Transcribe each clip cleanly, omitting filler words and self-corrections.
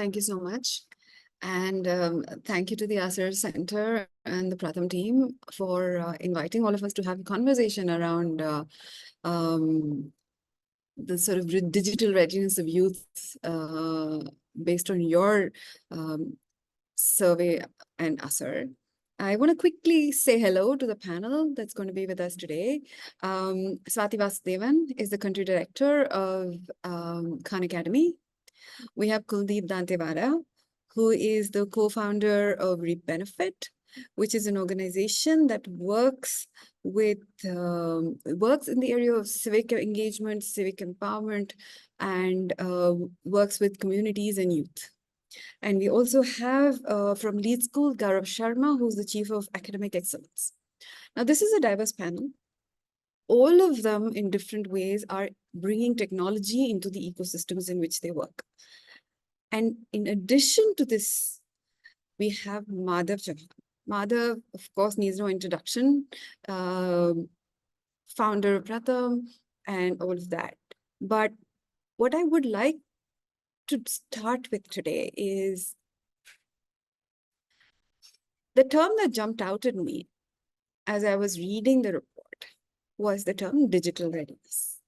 Thank you so much. And thank you to the Asar Center and the Pratham team for inviting all of us to have a conversation around the sort of digital readiness of youth based on your survey and Asar. I want to quickly say hello to the panel that's going to be with us today. Swati Vasudevan is the country director of Khan Academy. We have Kuldeep Dantewara, who is the co-founder of Reap Benefit, which is an organization that works with works in the area of civic engagement, civic empowerment, and works with communities and youth. And we also have from Lead School, Gaurav Sharma, who's the Chief of Academic Excellence. Now, this is a diverse panel. All of them in different ways are bringing technology into the ecosystems in which they work. And in addition to this, we have Madhav Chauhan. Madhav, of course, needs no introduction, founder of Pratham and all of that. But what I would like to start with today is the term that jumped out at me as I was reading the report was the term digital readiness,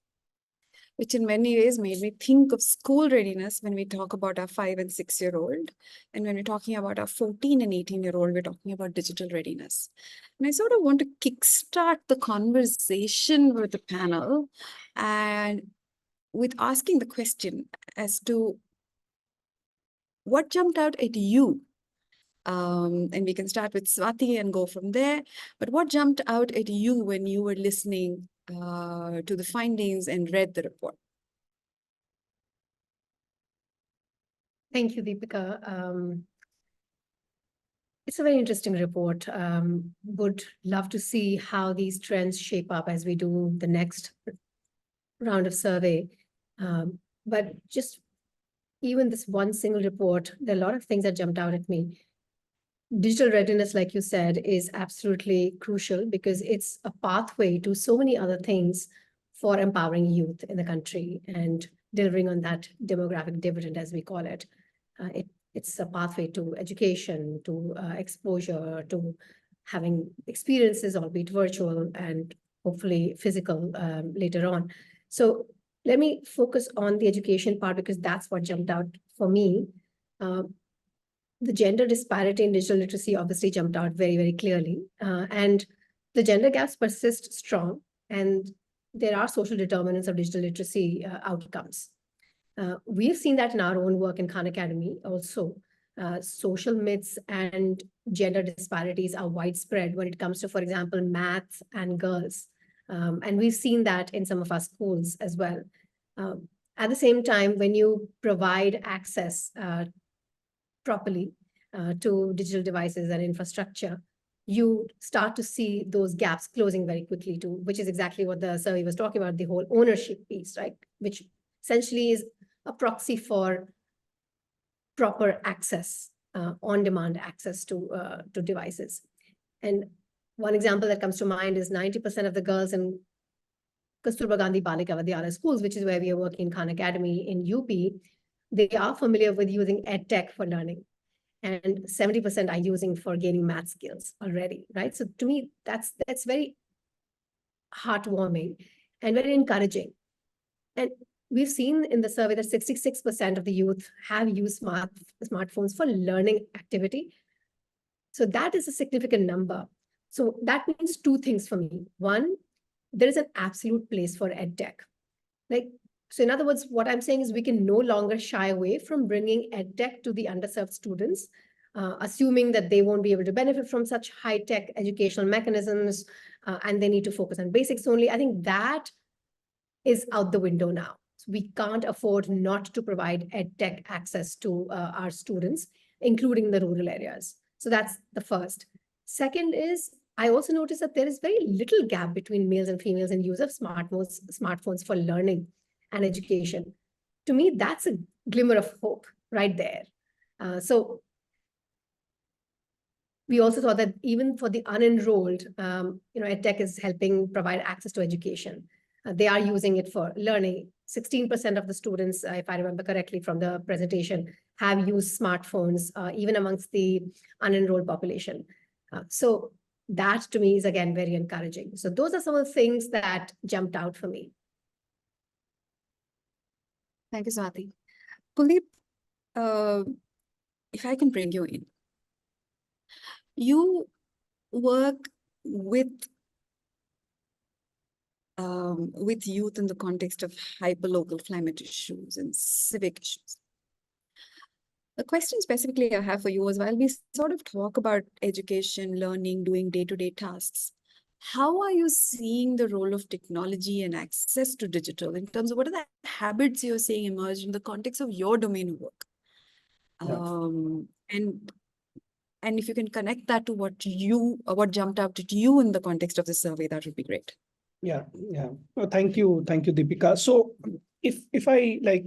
which in many ways made me think of school readiness when we talk about our 5- and 6-year-old. And when we're talking about our 14- and 18-year-old, we're talking about digital readiness. And I sort of want to kickstart the conversation with the panel and with asking the question as to what jumped out at you. And we can start with Swati and go from there. But what jumped out at you when you were listening to the findings and read the report? Thank you, Deepika. It's a very interesting report. Would love to see how these trends shape up as we do the next round of survey. But just even this one single report, there are a lot of things that jumped out at me. Digital readiness, like you said, is absolutely crucial because it's a pathway to so many other things for empowering youth in the country and delivering on that demographic dividend, as we call it. It's a pathway to education, to exposure, to having experiences, albeit virtual and hopefully physical later on. So let me focus on the education part because that's what jumped out for me. The gender disparity in digital literacy obviously jumped out very, very clearly. And the gender gaps persist strong, and there are social determinants of digital literacy outcomes. We've seen that in our own work in Khan Academy also. Social myths and gender disparities are widespread when it comes to, for example, math and girls. And we've seen that in some of our schools as well. At the same time, when you provide access properly to digital devices and infrastructure, you start to see those gaps closing very quickly too, which is exactly what the survey was talking about, the whole ownership piece, right? Which essentially is a proxy for proper access, on-demand access to devices. And one example that comes to mind is 90% of the girls in Kasturba Gandhi Balika Vidyalaya schools, which is where we are working in Khan Academy in UP, they are familiar with using EdTech for learning. And 70% are using for gaining math skills already, right? So to me, that's very heartwarming and very encouraging. And we've seen in the survey that 66% of the youth have used smartphones for learning activity. So that is a significant number. So that means two things for me. One, there is an absolute place for EdTech. So in other words, what I'm saying is we can no longer shy away from bringing EdTech to the underserved students, assuming that they won't be able to benefit from such high-tech educational mechanisms, and they need to focus on basics only. I think that is out the window now. So we can't afford not to provide EdTech access to our students, including the rural areas. So that's the first. Second is, I also noticed that there is very little gap between males and females in use of smartphones for learning and education. To me, that's a glimmer of hope right there. So we also saw that even for the unenrolled, EdTech is helping provide access to education. They are using it for learning. 16% of the students, if I remember correctly from the presentation, have used smartphones, even amongst the unenrolled population. So that to me is again very encouraging. So those are some of the things that jumped out for me. Thank you, Swati. Kuldeep, if I can bring you in, you work with youth in the context of hyperlocal climate issues and civic issues. The question specifically I have for you is, while we sort of talk about education, learning, doing day-to-day tasks, how are you seeing the role of technology and access to digital in terms of what are the habits you're seeing emerge in the context of your domain of work? Yeah. And if you can connect that to what jumped out at you in the context of the survey, that would be great. Yeah. Well, thank you, Deepika. So if I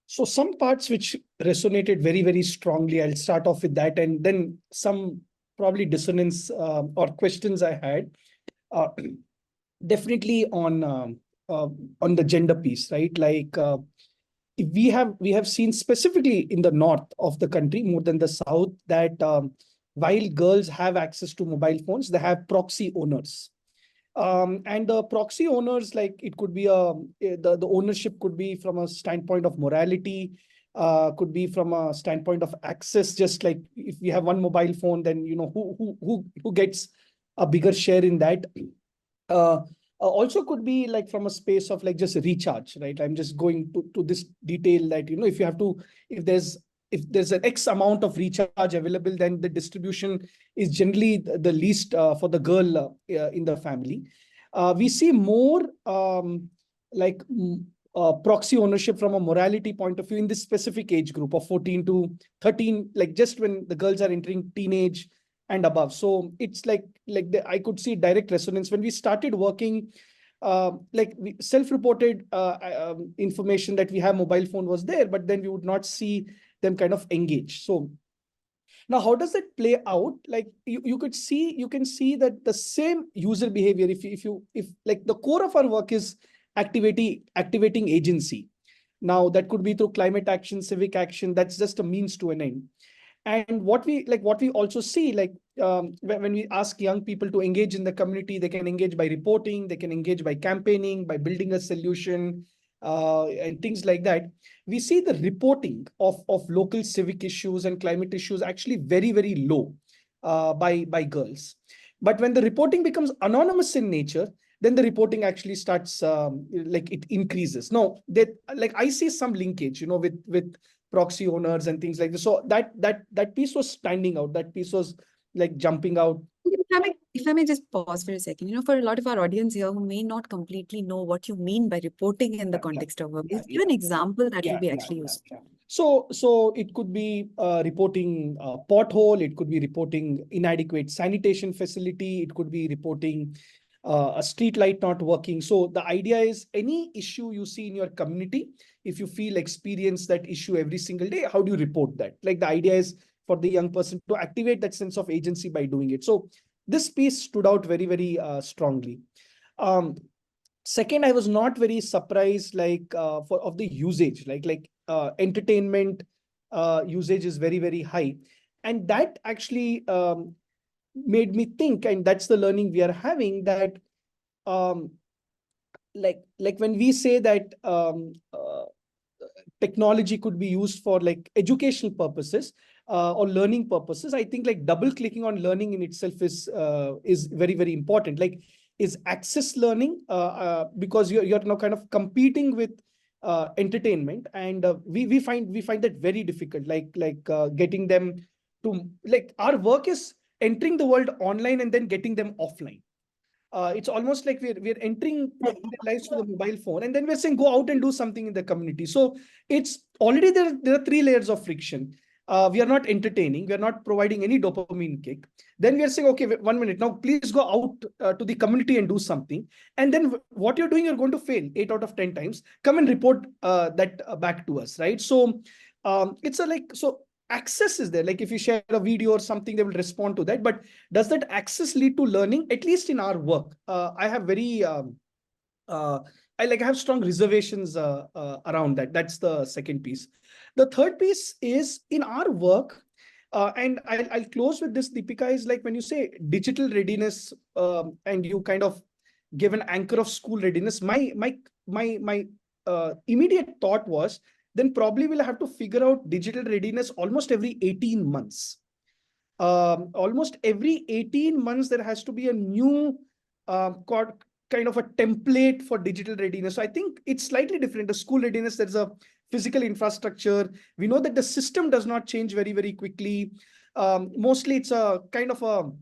so some parts which resonated very, very strongly, I'll start off with that, and then some probably dissonance or questions I had. Definitely on the gender piece, right? We have seen specifically in the north of the country more than the south that while girls have access to mobile phones, they have proxy owners. And the proxy owners, like it could be the ownership could be from a standpoint of morality, could be from a standpoint of access. Just like if we have one mobile phone, then who gets a bigger share in that. Also could be like from a space of like just recharge, right? I'm just going to this detail that if there's an X amount of recharge available, then the distribution is generally the least for the girl in the family. We see more proxy ownership from a morality point of view in this specific age group of 14 to 13, like just when the girls are entering teenage and above. So it's I could see direct resonance when we started working. We self-reported information that we have mobile phone was there, but then we would not see them kind of engage. So now how does it play out? Like you can see that the same user behavior, if like the core of our work is activating agency. Now that could be through climate action, civic action. That's just a means to an end. And what we also see, when we ask young people to engage in the community, they can engage by reporting, they can engage by campaigning, by building a solution, and things like that. We see the reporting of local civic issues and climate issues actually very, very low by girls. But when the reporting becomes anonymous in nature, then the reporting actually starts it increases. Now that I see some linkage, with proxy owners and things like this. So that piece was standing out. That piece was like jumping out. If I may just pause for a second, for a lot of our audience here who may not completely know what you mean by reporting in the context of work, give an example that will be actually useful. So it could be reporting a pothole. It could be reporting inadequate sanitation facility. It could be reporting a street light not working. So the idea is any issue you see in your community, if you experience that issue every single day, how do you report that? Like the idea is for the young person to activate that sense of agency by doing it. So this piece stood out very, very strongly. Second, I was not very surprised of the usage, entertainment usage is very, very high. And that actually made me think, and that's the learning we are having, that when we say that technology could be used for educational purposes or learning purposes, I think double clicking on learning in itself is very, very important. Is access learning because you're now kind of competing with entertainment, and we find that very difficult. Getting them to our work is entering the world online and then getting them offline. It's almost like we're entering their lives through the mobile phone, and then we're saying go out and do something in the community. So it's already there are three layers of friction. We are not entertaining, we are not providing any dopamine kick. Then we are saying, okay, 1 minute, now please go out to the community and do something. And then what you're doing, you're going to fail 8 out of 10 times. Come and report that back to us, right? So it's so access is there. Like if you share a video or something, they will respond to that. But does that access lead to learning? At least in our work, I have very uh, I have strong reservations around that. That's the second piece. The third piece is in our work, and I'll close with this, Deepika, is like when you say digital readiness, and you kind of give an anchor of school readiness, my immediate thought was, then probably we'll have to figure out digital readiness almost every 18 months. Almost every 18 months, there has to be a new kind of a template for digital readiness. So I think it's slightly different. The school readiness, there's a physical infrastructure. We know that the system does not change very, very quickly. Mostly it's a kind of a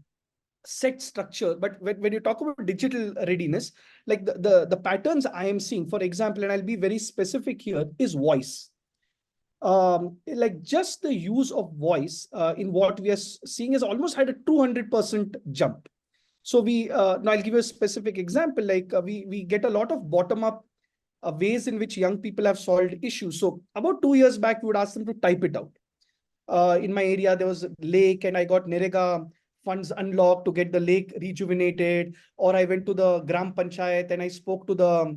set structure. But when you talk about digital readiness, like the patterns I am seeing, for example, and I'll be very specific here, is voice. Like just the use of voice in what we are seeing has almost had a 200% jump. So now I'll give you a specific example. Like we get a lot of bottom up ways in which young people have solved issues. So about 2 years back, we would ask them to type it out. In my area, there was a lake, and I got Nerega funds unlocked to get the lake rejuvenated. Or I went to the Gram Panchayat and I spoke to the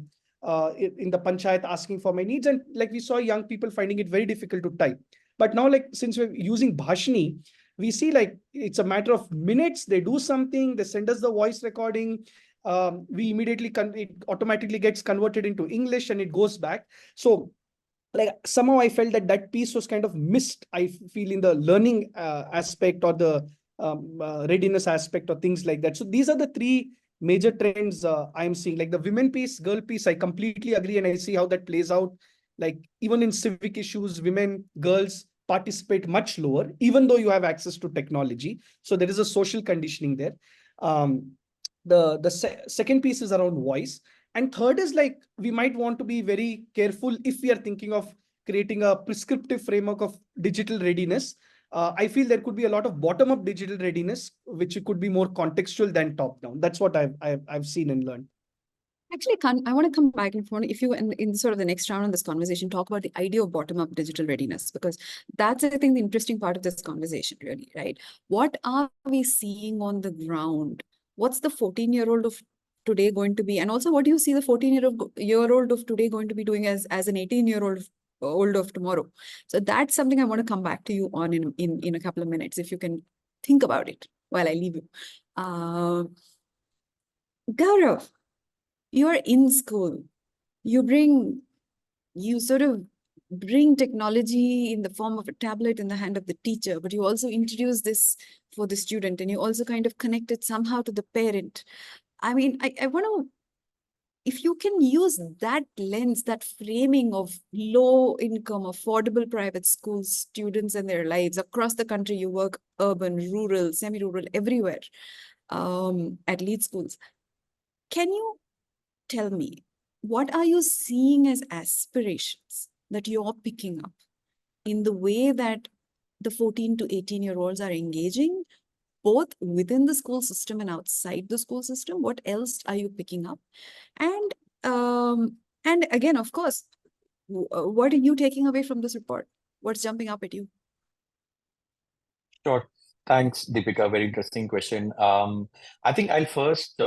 in the panchayat asking for my needs. And like we saw young people finding it very difficult to type. But now, like since we're using Bhashni, we see like it's a matter of minutes. They do something, they send us the voice recording. We immediately it automatically gets converted into English and it goes back. So like somehow I felt that that piece was kind of missed, I feel, in the learning aspect or the readiness aspect or things like that. So these are the three major trends I'm seeing. Like the women piece, girl piece, I completely agree, and I see how that plays out. Like even in civic issues, women, girls participate much lower, even though you have access to technology. So there is a social conditioning there. The second piece is around voice. And third is like, we might want to be very careful if we are thinking of creating a prescriptive framework of digital readiness. I feel there could be a lot of bottom-up digital readiness, which could be more contextual than top-down. That's what I've seen and learned. Actually, I want to come back and if you in sort of the next round of this conversation, talk about the idea of bottom-up digital readiness, because that's, I think, the interesting part of this conversation, really, right? What are we seeing on the ground? What's the 14-year-old of today going to be? And also, what do you see the 14-year-old of today going to be doing as an 18-year-old of tomorrow? So that's something I want to come back to you on in a couple of minutes, if you can think about it while I leave you. Gaurav, you're in school. You sort of bring technology in the form of a tablet in the hand of the teacher, but you also introduce this for the student, and you also kind of connect it somehow to the parent. I mean, I want to, if you can use that lens, that framing of low income, affordable private school students and their lives across the country, you work urban, rural, semi-rural, everywhere, at lead schools. Can you tell me, what are you seeing as aspirations that you're picking up in the way that the 14 to 18-year-olds are engaging, both within the school system and outside the school system? What else are you picking up? And again, of course, what are you taking away from this report? What's jumping up at you? Sure. Thanks, Deepika. Very interesting question. I think I'll first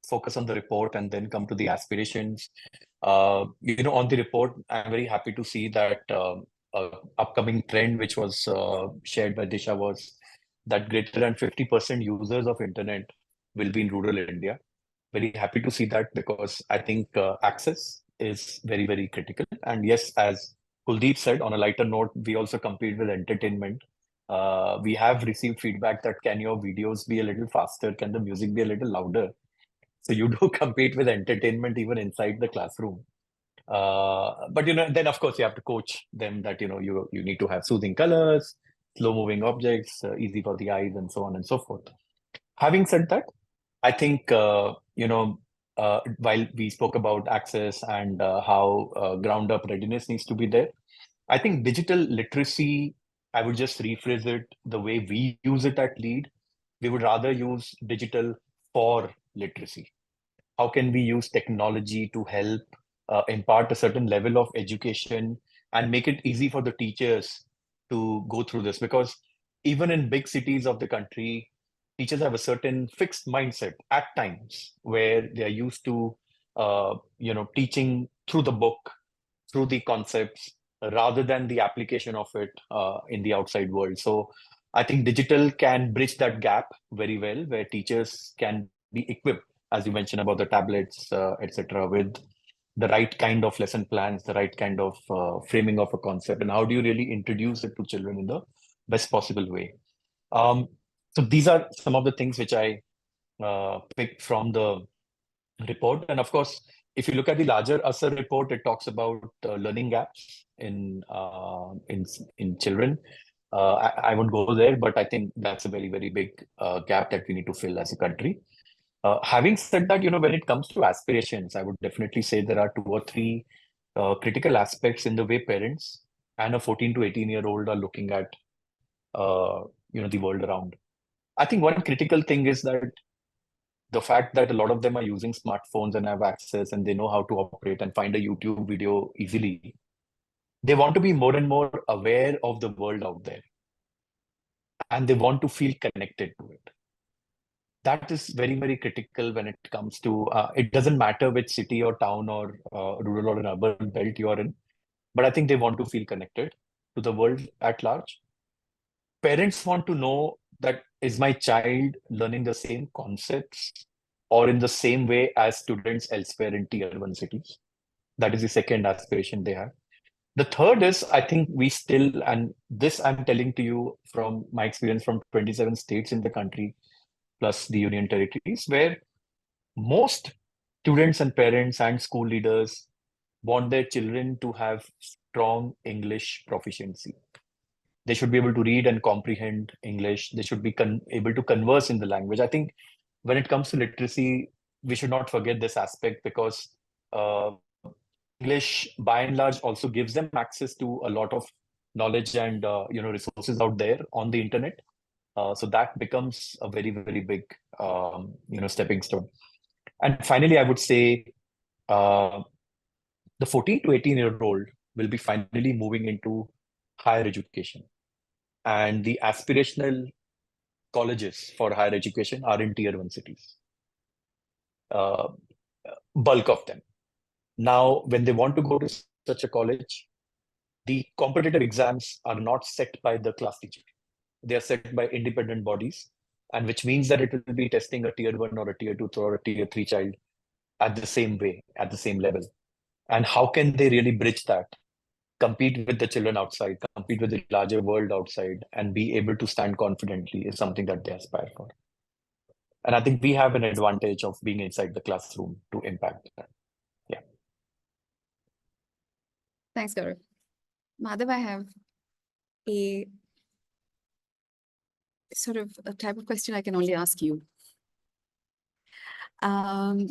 focus on the report and then come to the aspirations. On the report, I'm very happy to see that upcoming trend, which was shared by Disha, was that greater than 50% users of internet will be in rural India. Very happy to see that, because I think access is very, very critical. And yes, as Kuldeep said, on a lighter note, we also compete with entertainment. We have received feedback that can your videos be a little faster? Can the music be a little louder? So you do compete with entertainment even inside the classroom. But then of course you have to coach them that you need to have soothing colors, slow moving objects, easy for the eyes, and so on and so forth. Having said that, I think while we spoke about access and how ground up readiness needs to be there, I think digital literacy, I would just rephrase it the way we use it at Lead. We would rather use digital for literacy. How can we use technology to help impart a certain level of education and make it easy for the teachers to go through this? Because even in big cities of the country, teachers have a certain fixed mindset at times where they are used to teaching through the book, through the concepts, rather than the application of it in the outside world. So I think digital can bridge that gap very well, where teachers can be equipped, as you mentioned about the tablets, etc., with the right kind of lesson plans, the right kind of framing of a concept, and how do you really introduce it to children in the best possible way. So these are some of the things which I picked from the report. And of course, if you look at the larger ASER report, it talks about learning gaps in children. I won't go there, but I think that's a very, very big gap that we need to fill as a country. Having said that, when it comes to aspirations, I would definitely say there are 2 or 3 critical aspects in the way parents and a 14 to 18-year-old are looking at the world around. I think one critical thing is that the fact that a lot of them are using smartphones and have access and they know how to operate and find a YouTube video easily, they want to be more and more aware of the world out there, and they want to feel connected to it. That is very, very critical when it comes to, it doesn't matter which city or town or rural or an urban belt you are in, but I think they want to feel connected to the world at large. Parents want to know that, is my child learning the same concepts or in the same way as students elsewhere in tier 1 cities? That is the second aspiration they have. The third is, I think we still, and this I'm telling to you from my experience from 27 states in the country, plus the union territories, where most students and parents and school leaders want their children to have strong English proficiency. They should be able to read and comprehend English. They should be able to converse in the language. I think when it comes to literacy, we should not forget this aspect, because English, by and large, also gives them access to a lot of knowledge and resources out there on the internet. So that becomes a very, very big stepping stone. And finally, I would say the 14 to 18-year-old will be finally moving into higher education. And the aspirational colleges for higher education are in tier 1 cities. Bulk of them. Now, when they want to go to such a college, the competitive exams are not set by the class teacher. They are set by independent bodies, and which means that it will be testing a tier 1 or a tier 2 or a tier 3 child at the same way, at the same level. And how can they really bridge that, compete with the children outside, compete with the larger world outside, and be able to stand confidently is something that they aspire for. And I think we have an advantage of being inside the classroom to impact that. Yeah. Thanks, Gaurav. Madhav, I have a sort of a type of question I can only ask you. In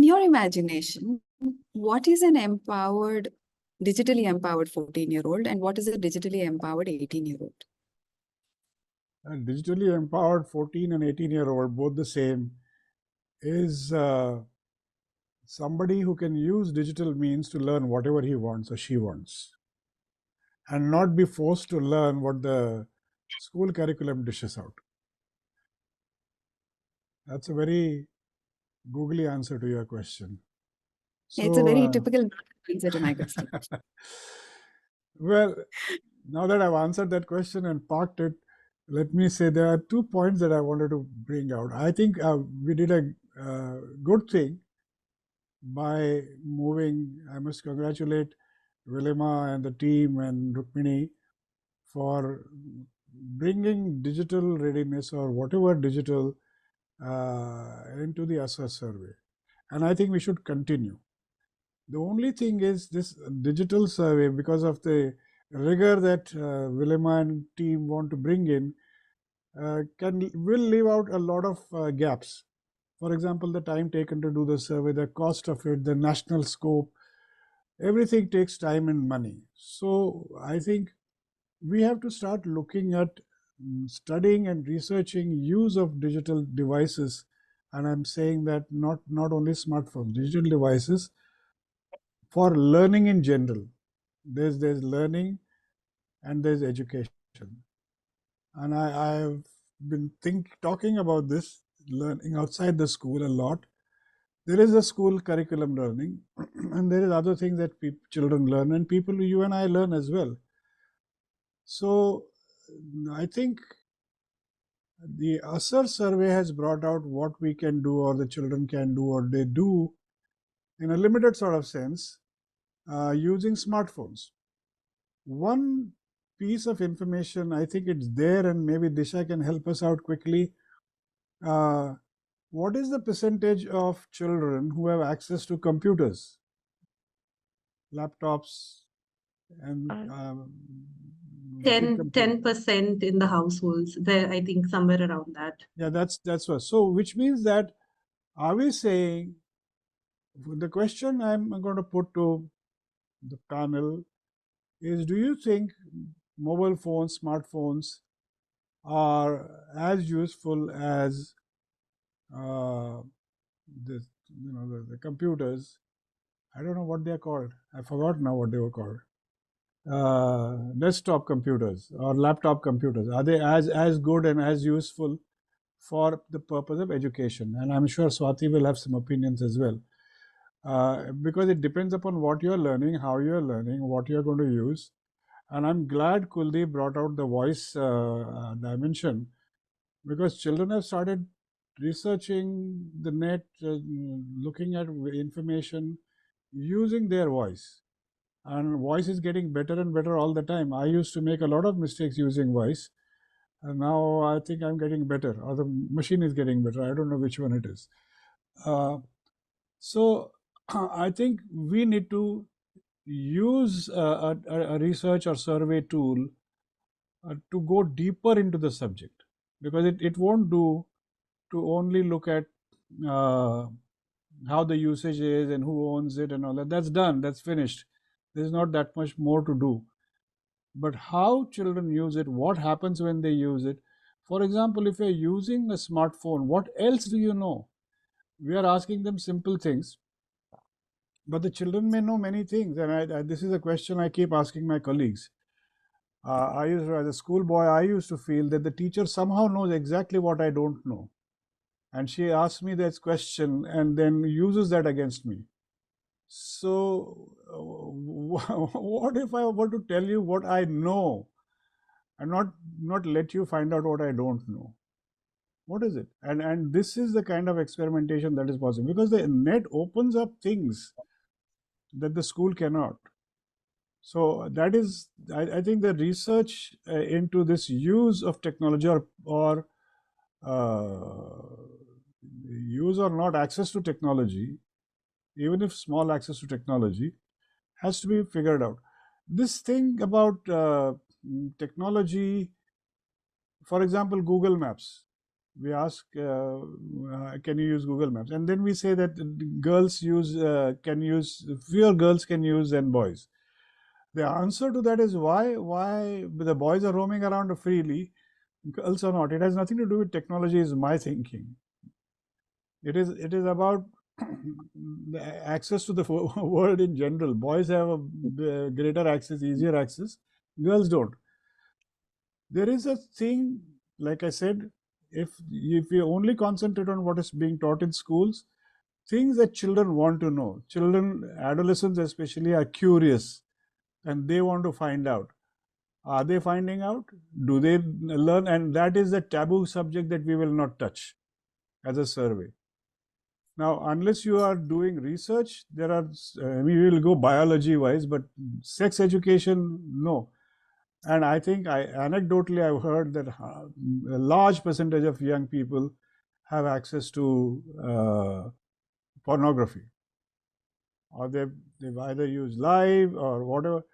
your imagination, what is an digitally empowered 14-year-old, and what is a digitally empowered 18-year-old? A digitally empowered 14 and 18-year-old, both the same, is somebody who can use digital means to learn whatever he wants or she wants, and not be forced to learn what the school curriculum dishes out. That's a very googly answer to your question. It's a very typical answer to my question. Well, now that I've answered that question and parked it, let me say there are 2 points that I wanted to bring out. I think we did a good thing by moving. I must congratulate Vilima and the team and Rukmini for bringing digital readiness or whatever digital into the ASER survey. And I think we should continue. The only thing is this digital survey, because of the rigor that Vilima and team want to bring in, will leave out a lot of gaps. For example, the time taken to do the survey, the cost of it, the national scope, everything takes time and money. So I think we have to start looking at studying and researching use of digital devices. And I'm saying that not only smartphones, digital devices for learning in general. There's learning and there's education. And I've been talking about this, learning outside the school a lot. there is a school curriculum learning, and there is other things that children learn, and people, you and I, learn as well. So I think the ASER survey has brought out what we can do, or the children can do, or they do in a limited sort of sense, using smartphones. One piece of information, I think it's there, and maybe Disha can help us out quickly. What is the percentage of children who have access to computers, laptops, and big computers? 10% in the households there, I think somewhere around that. Yeah, that's what. So which means that, are we saying, the question I'm going to put to the panel is, do you think mobile phones, smartphones are as useful as the computers? I don't know what they are called. I forgot now what they were called. Desktop computers or laptop computers, are they as good and as useful for the purpose of education? And I'm sure Swati will have some opinions as well, because it depends upon what you're learning, how you're learning, what you're going to use. And I'm glad Kuldeep brought out the voice dimension, because children have started researching the net, looking at information using their voice. And voice is getting better and better all the time. I used to make a lot of mistakes using voice, and now I think I'm getting better, or the machine is getting better. I don't know which one it is. So I think we need to use a research or survey tool to go deeper into the subject, because it won't do to only look at how the usage is and who owns it and all that. That's done, that's finished. There's not that much more to do. But how children use it, what happens when they use it. For example, if you're using a smartphone, what else do you know? We are asking them simple things, but the children may know many things. And this is a question I keep asking my colleagues. As a schoolboy, I used to feel that the teacher somehow knows exactly what I don't know. And she asks me this question and then uses that against me. So what if I were to tell you what I know and not let you find out what I don't know? What is it? And this is the kind of experimentation that is possible, because the net opens up things that the school cannot. So that is, I think the research into this use of technology, or use or not access to technology, even if small access to technology, has to be figured out. This thing about technology, for example, Google Maps. We ask, can you use Google Maps? And then we say that girls fewer girls can use than boys. The answer to that is why the boys are roaming around freely, girls are not. It has nothing to do with technology, is my thinking. It is about the access to the world in general. Boys have a greater access, easier access. Girls don't. There is a thing, like I said, if you only concentrate on what is being taught in schools, things that children want to know. Children, adolescents especially, are curious and they want to find out. Are they finding out? Do they learn? And that is the taboo subject that we will not touch as a survey. Now, unless you are doing research, there are, we will go biology wise, but sex education, no. And I think anecdotally, I've heard that a large percentage of young people have access to pornography, or they've either used live or whatever.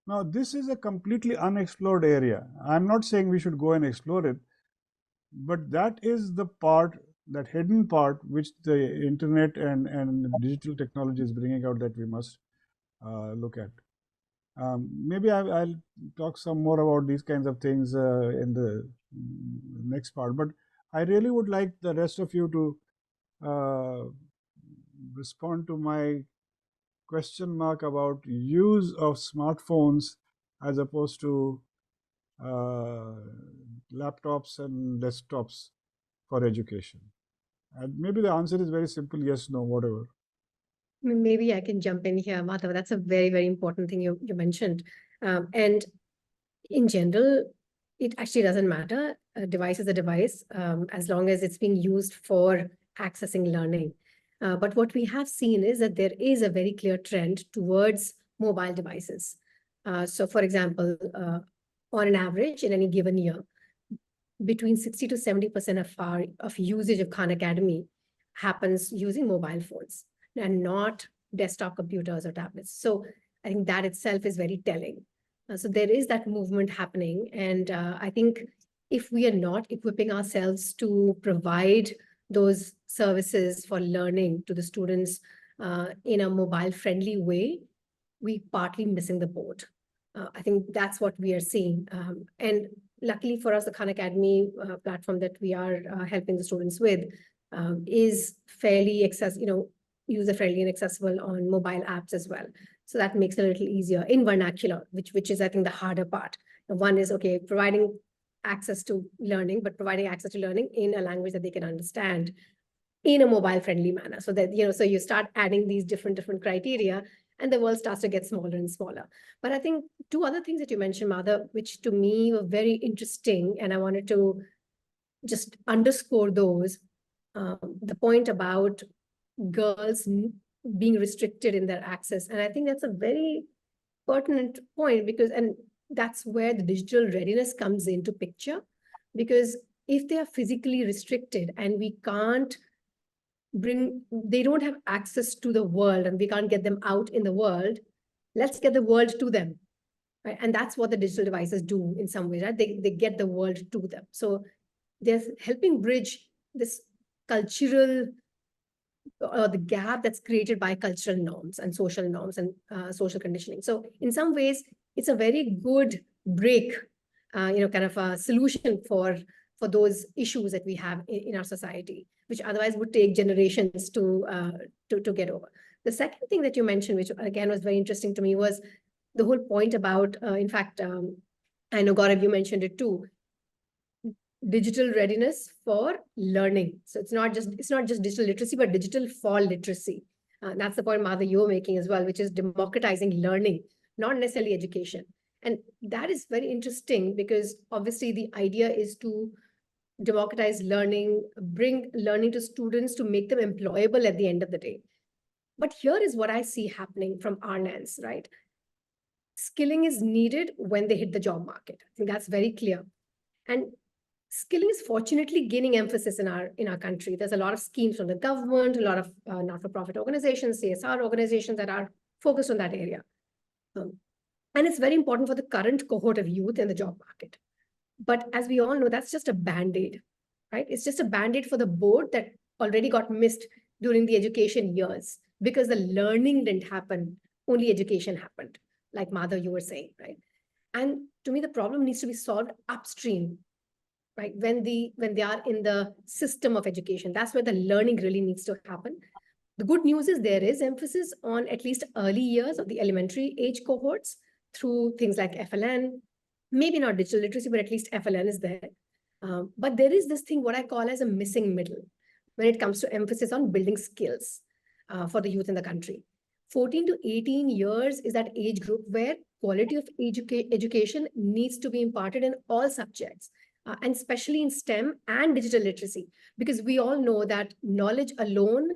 Now, this is a completely unexplored area. I'm not saying we should go and explore it, but that is the part, that hidden part, which the internet and digital technology is bringing out, that we must look at. Maybe I'll talk some more about these kinds of things in the next part, but I really would like the rest of you to respond to my question mark about use of smartphones as opposed to laptops and desktops for education. And maybe the answer is very simple, yes, no, whatever. Maybe I can jump in here, Madhav. That's a very, very important thing you mentioned. And in general, it actually doesn't matter. A device is a device, as long as it's being used for accessing learning. But what we have seen is that there is a very clear trend towards mobile devices. So for example, on an average in any given year, between 60 to 70% of usage of Khan Academy happens using mobile phones and not desktop computers or tablets. So I think that itself is very telling. So there is that movement happening. And I think if we are not equipping ourselves to provide those services for learning to the students in a mobile-friendly way, we partly missing the boat. I think that's what we are seeing. And luckily for us, the Khan Academy platform that we are helping the students with is fairly user-friendly and accessible on mobile apps as well. So that makes it a little easier in vernacular, which is, I think, the harder part. One is, okay, providing access to learning, but providing access to learning in a language that they can understand in a mobile-friendly manner. So that, so you start adding these different criteria, and the world starts to get smaller and smaller. But I think two other things that you mentioned, Madhav, which to me were very interesting, and I wanted to just underscore those. The point about girls being restricted in their access. And I think that's a very pertinent point and that's where the digital readiness comes into picture. Because if they are physically restricted and we can't they don't have access to the world and we can't get them out in the world, let's get the world to them. Right? And that's what the digital devices do in some ways, right? They get the world to them. So they're helping bridge this cultural the gap that's created by cultural norms and social conditioning. So in some ways, it's a very good break, kind of a solution for those issues that we have in our society, which otherwise would take generations to get over. The second thing that you mentioned, which again was very interesting to me, was the whole point about, in fact, I know Gaurav, you mentioned it too, digital readiness for learning. So it's not just digital literacy, but digital for literacy. That's the point, Madhav, you're making as well, which is democratizing learning, not necessarily education. And that is very interesting because obviously the idea is to democratize learning, bring learning to students to make them employable at the end of the day. But here is what I see happening from our lens, right? Skilling is needed when they hit the job market. I think that's very clear. And skilling is fortunately gaining emphasis in our country. There's a lot of schemes from the government, a lot of not-for-profit organizations, CSR organizations that are focused on that area. And it's very important for the current cohort of youth in the job market. But as we all know, that's just a Band-Aid, right? It's just a Band-Aid for the board that already got missed during the education years because the learning didn't happen, only education happened, like Madhav, you were saying, right? And to me, the problem needs to be solved upstream, right? When they are in the system of education, that's where the learning really needs to happen. The good news is there is emphasis on at least early years of the elementary age cohorts through things like FLN, maybe not digital literacy, but at least FLN is there. But there is this thing, what I call as a missing middle when it comes to emphasis on building skills for the youth in the country. 14 to 18 years is that age group where quality of education needs to be imparted in all subjects. And especially in STEM and digital literacy, because we all know that knowledge alone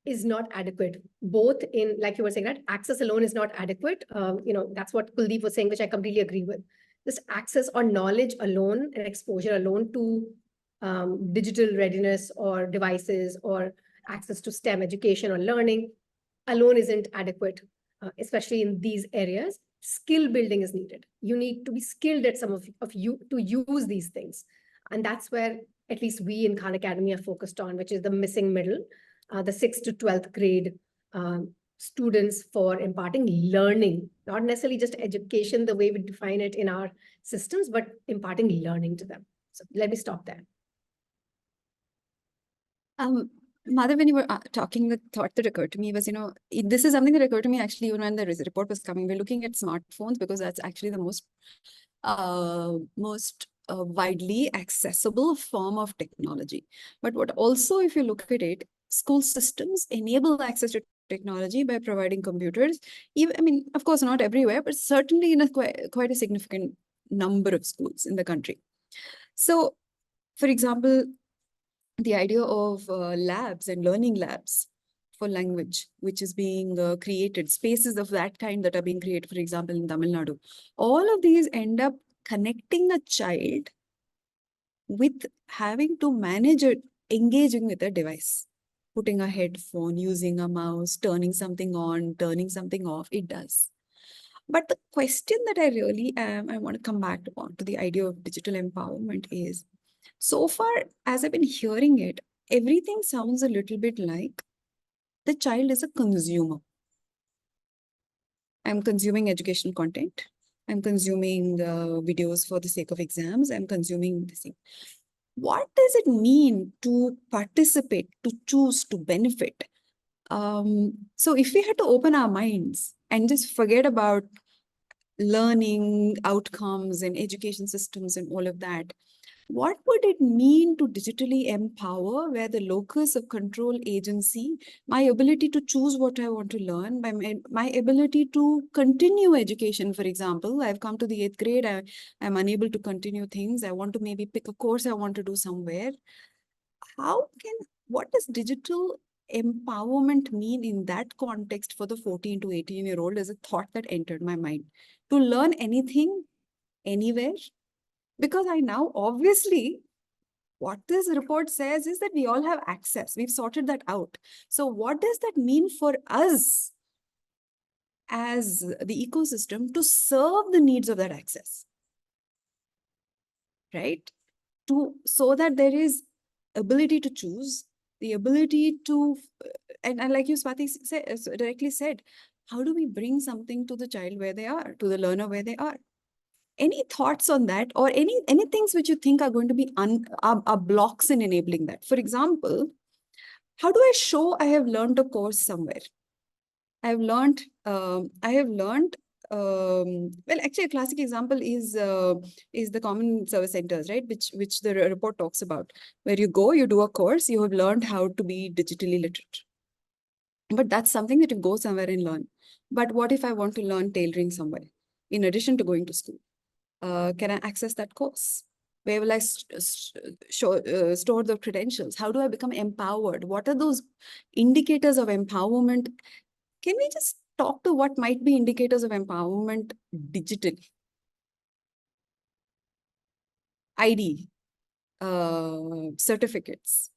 is not adequate, both in, like you were saying, that access alone is not adequate. That's what Kuldeep was saying, which I completely agree with. This access or knowledge alone and exposure alone to digital readiness or devices or access to STEM education or learning alone isn't adequate, especially in these areas. Skill building is needed. You need to be skilled at some of you to use these things. And that's where at least we in Khan Academy are focused on, which is the missing middle, the 6th to 12th grade students for imparting learning, not necessarily just education, the way we define it in our systems, but imparting learning to them. So let me stop there. Madhav, when you were talking, the thought that occurred to me was, this is something that occurred to me actually even when the report was coming. We're looking at smartphones because that's actually the most a widely accessible form of technology. But what also, if you look at it, school systems enable access to technology by providing computers. Even, I mean, of course, not everywhere, but certainly in a quite a significant number of schools in the country. So, for example, the idea of labs and learning labs for language, which is being created, spaces of that kind that are being created, for example, in Tamil Nadu. All of these end up connecting a child with having to manage it, engaging with a device, putting a headphone, using a mouse, turning something on, turning something off, it does. But the question that I want to come back to the idea of digital empowerment is, so far, as I've been hearing it, everything sounds a little bit like the child is a consumer. I'm consuming educational content. I'm consuming videos for the sake of exams. I'm consuming this thing. What does it mean to participate, to choose, to benefit? So if we had to open our minds and just forget about learning outcomes and education systems and all of that, what would it mean to digitally empower where the locus of control agency, my ability to choose what I want to learn, my ability to continue education, for example, I've come to the 8th grade, I'm unable to continue things. I want to maybe pick a course I want to do somewhere. What does digital empowerment mean in that context for the 14 to 18-year-old is a thought that entered my mind. To learn anything, anywhere, because I now, obviously, what this report says is that we all have access. We've sorted that out. So what does that mean for us as the ecosystem to serve the needs of that access? Right? So that there is ability to choose, the ability to, and like you, Swati, directly said, how do we bring something to the child where they are, to the learner where they are? Any thoughts on that, or any things which you think are going to be are blocks in enabling that? For example, how do I show I have learned a course somewhere? I have learned, well, actually, a classic example is the common service centers, right? Which the report talks about, where you go, you do a course, you have learned how to be digitally literate. But that's something that you go somewhere and learn. But what if I want to learn tailoring somewhere, in addition to going to school? Can I access that course? Where will I store the credentials? How do I become empowered? What are those indicators of empowerment? Can we just talk to what might be indicators of empowerment digitally? ID, certificates,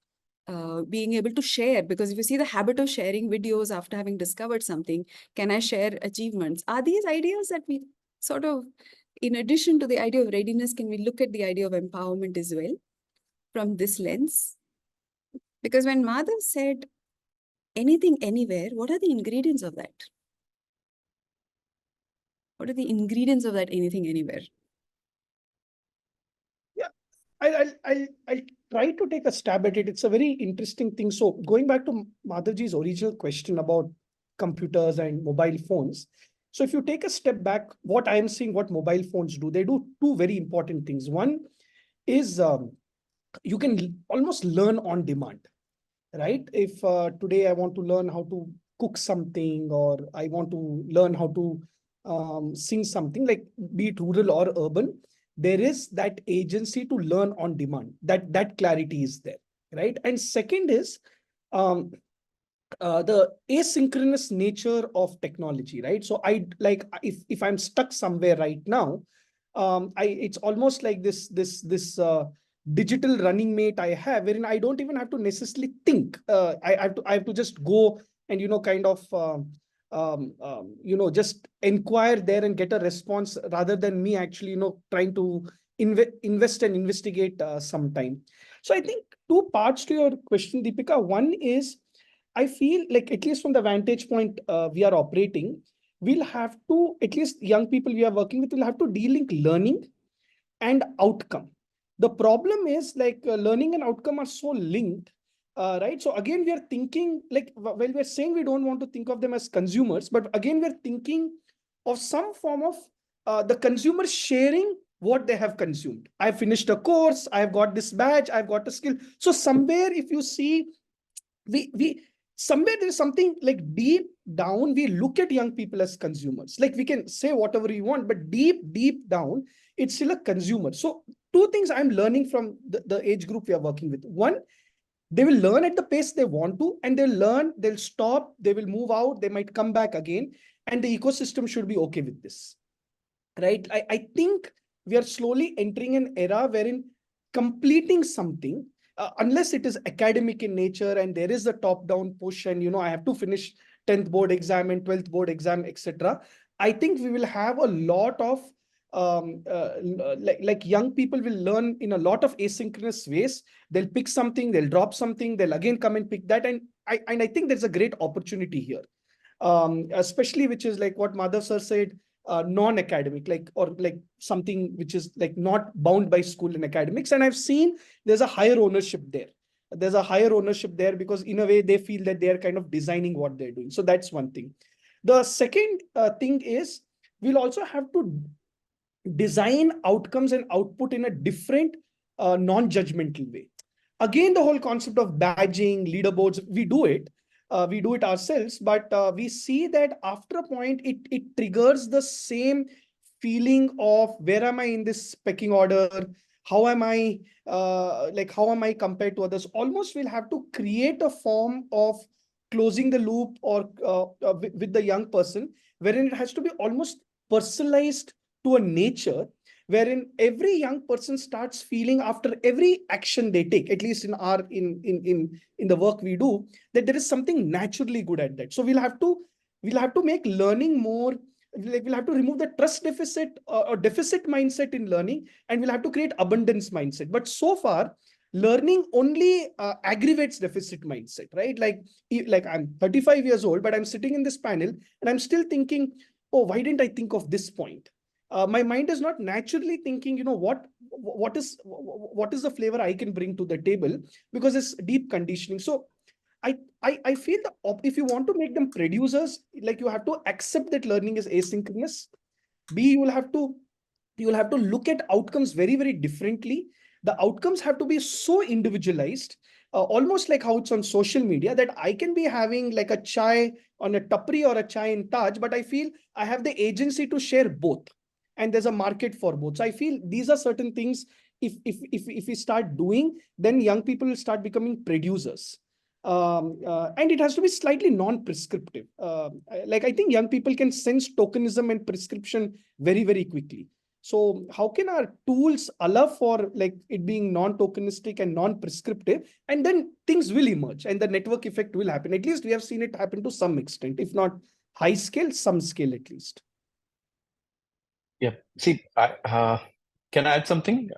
being able to share, because if you see the habit of sharing videos after having discovered something, can I share achievements? Are these ideas that we sort of, in addition to the idea of readiness, can we look at the idea of empowerment as well from this lens? Because when Madhav said anything, anywhere, what are the ingredients of that? What are the ingredients of that anything, anywhere? Yeah, I'll try to take a stab at it. It's a very interesting thing. So going back to Madhavji's original question about computers and mobile phones. So if you take a step back, what I am seeing, what mobile phones do, they do two very important things. One is you can almost learn on demand, right? If today I want to learn how to cook something, or I want to learn how to sing something, like be it rural or urban, there is that agency to learn on demand. That clarity is there, right? And second is the asynchronous nature of technology, right? So I like, if I'm stuck somewhere right now, it's almost like this digital running mate I have, wherein I don't even have to necessarily think. I have to just go and kind of just inquire there and get a response, rather than me actually trying to invest and investigate some time. So I think two parts to your question, Deepika. One is, I feel like, at least from the vantage point we are operating, we'll have to, at least young people we are working with, will have to de-link learning and outcome. The problem is, like, learning and outcome are so linked, right? So again, we are thinking, like, while we're saying we don't want to think of them as consumers, but again, we're thinking of some form of the consumer sharing what they have consumed. I finished a course, I've got this badge, I've got a skill. So somewhere, if you see, we somewhere there's something like deep down, we look at young people as consumers. Like we can say whatever you want, but deep down, it's still a consumer. So two things I'm learning from the age group we are working with. One, they will learn at the pace they want to, and they'll learn, they'll stop, they will move out, they might come back again, and the ecosystem should be okay with this, right? I think we are slowly entering an era wherein completing something, unless it is academic in nature and there is a top-down push and, I have to finish 10th board exam and 12th board exam, etc. I think we will have a lot of like young people will learn in a lot of asynchronous ways. They'll pick something, they'll drop something, they'll again come and pick that. And I think there's a great opportunity here, especially which is like what Madhav sir said, non-academic, or something which is like not bound by school and academics. And I've seen there's a higher ownership there. There's a higher ownership there because in a way they feel that they're kind of designing what they're doing. So that's one thing. The second thing is we'll also have to design outcomes and output in a different non-judgmental way. Again, the whole concept of badging, leaderboards, we do it ourselves, but we see that after a point, it triggers the same feeling of where am I in this pecking order? How am I compared to others? Almost we'll have to create a form of closing the loop or with the young person, wherein it has to be almost personalized to a nature, wherein every young person starts feeling after every action they take, at least in our in the work we do, that there is something naturally good at that. So we'll have to make learning more, like we'll have to remove the trust deficit or deficit mindset in learning, and we'll have to create abundance mindset. But so far, learning only aggravates deficit mindset, right? Like I'm 35 years old, but I'm sitting in this panel and I'm still thinking, oh, why didn't I think of this point? My mind is not naturally thinking, what is the flavor I can bring to the table, because it's deep conditioning. So I feel that if you want to make them producers, like you have to accept that learning is asynchronous. B, you will have to look at outcomes very, very differently. The outcomes have to be so individualized, almost like how it's on social media, that I can be having like a chai on a tapri or a chai in Taj, but I feel I have the agency to share both. And there's a market for both. So I feel these are certain things, if we start doing, then young people will start becoming producers. And it has to be slightly non-prescriptive. Like I think young people can sense tokenism and prescription very, very quickly. So how can our tools allow for like it being non-tokenistic and non-prescriptive, and then things will emerge and the network effect will happen. At least we have seen it happen to some extent, if not high scale, some scale at least. Yeah. See, can I add something?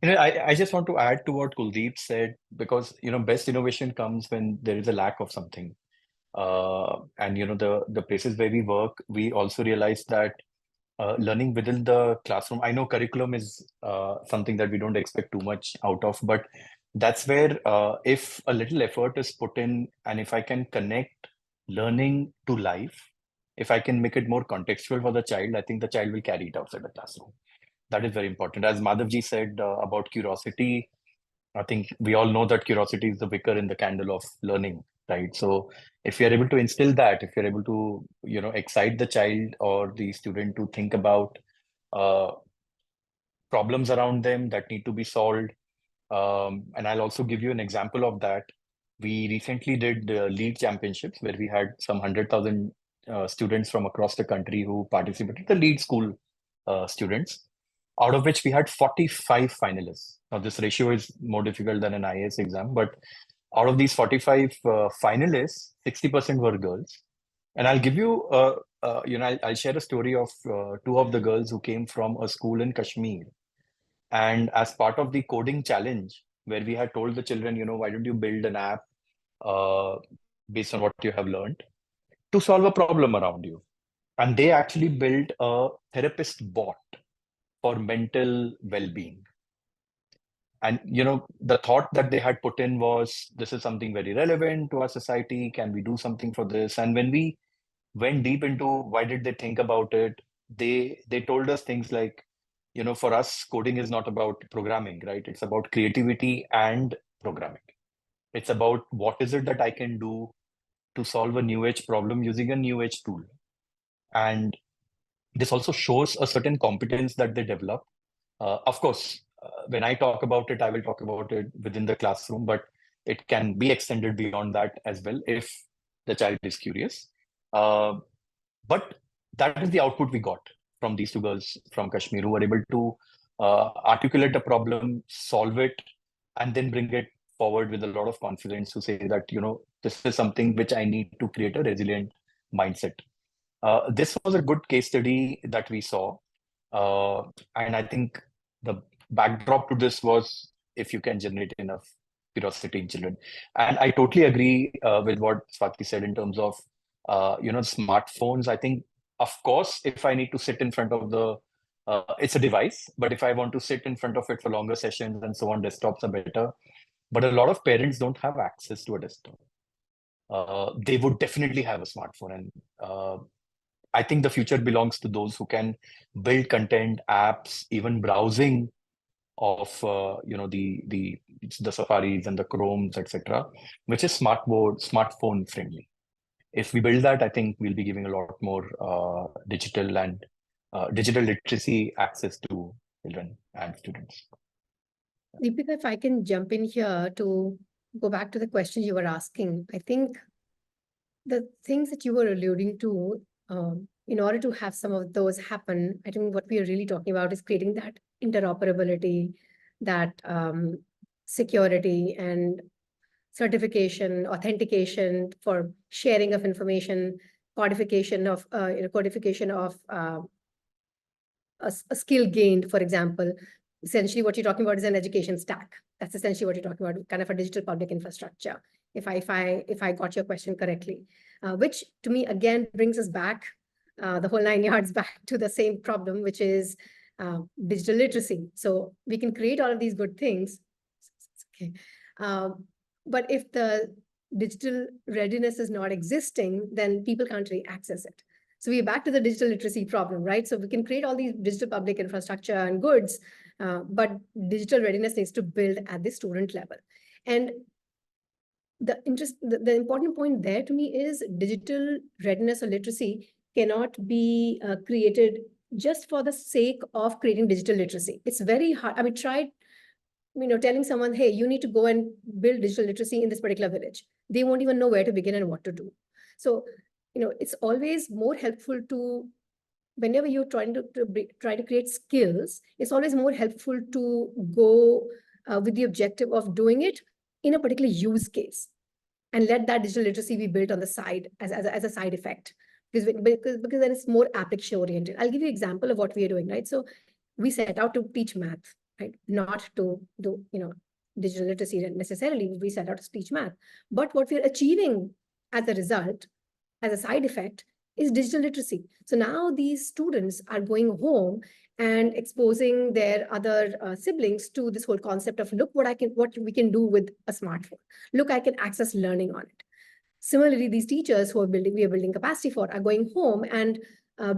I just want to add to what Kuldeep said, because, best innovation comes when there is a lack of something. And, the places where we work, we also realize that learning within the classroom, I know curriculum is something that we don't expect too much out of, but that's where if a little effort is put in, and if I can connect learning to life, if I can make it more contextual for the child, I think the child will carry it outside the classroom. That is very important. As Madhavji said about curiosity, I think we all know that curiosity is the wicker in the candle of learning, right? So if you're able to instill that, if you're able to, excite the child or the student to think about uh, problems around them that need to be solved. And I'll also give you an example of that. We recently did the LEAD championships where we had some 100,000 students from across the country who participated, the LEAD school students, out of which we had 45 finalists. Now, this ratio is more difficult than an IAS exam, but out of these 45 finalists, 60% were girls. And I'll give you, I'll share a story of two of the girls who came from a school in Kashmir. And as part of the coding challenge, where we had told the children, why don't you build an app based on what you have learned to solve a problem around you? And they actually built a therapist bot for mental well-being. And, the thought that they had put in was, this is something very relevant to our society. Can we do something for this? And when we went deep into why did they think about it, they told us things like, for us, coding is not about programming, right? It's about creativity and programming. It's about what is it that I can do to solve a new age problem using a new age tool. And this also shows a certain competence that they develop. Of course, when I talk about it, I will talk about it within the classroom, but it can be extended beyond that as well if the child is curious. But that is the output we got from these two girls from Kashmir who were able to articulate a problem, solve it, and then bring it forward with a lot of confidence to say that, this is something which I need to create a resilient mindset. This was a good case study that we saw. And I think the backdrop to this was if you can generate enough curiosity in children. And I totally agree with what Swati said in terms of, smartphones. I think, of course, if I need to sit in front of it's a device, but if I want to sit in front of it for longer sessions and so on, desktops are better. But a lot of parents don't have access to a desktop. They would definitely have a smartphone. And I think the future belongs to those who can build content, apps, even browsing of the Safaris and the Chromes, etc., which is smartphone friendly. If we build that, I think we'll be giving a lot more digital and digital literacy access to children and students. Deepika, if I can jump in here to go back to the question you were asking, I think the things that you were alluding to, in order to have some of those happen, I think what we are really talking about is creating that interoperability, that security and certification, authentication for sharing of information, codification of a skill gained, for example. Essentially, what you're talking about is an education stack. That's essentially what you're talking about, kind of a digital public infrastructure. If I got your question correctly, which to me again brings us back the whole 9 yards back to the same problem, which is digital literacy. So we can create all of these good things, okay, but if the digital readiness is not existing, then people can't really access it. So we're back to the digital literacy problem, right? So we can create all these digital public infrastructure and goods, but digital readiness needs to build at the student level. And the important point there to me is digital readiness or literacy cannot be created just for the sake of creating digital literacy. It's very hard. I mean, try telling someone, hey, you need to go and build digital literacy in this particular village. They won't even know where to begin and what to do. So, it's always more helpful to, whenever you're trying to try to create skills, it's always more helpful to go with the objective of doing it in a particular use case and let that digital literacy be built on the side as a side effect, because then it's more application oriented. I'll give you an example of what we are doing, right? So we set out to teach math, right? Not to do, digital literacy necessarily. We set out to teach math. But what we're achieving as a result, as a side effect, is digital literacy. So now these students are going home and exposing their other siblings to this whole concept of, look what we can do with a smartphone. Look, I can access learning on it. Similarly, these teachers we are building capacity for are going home and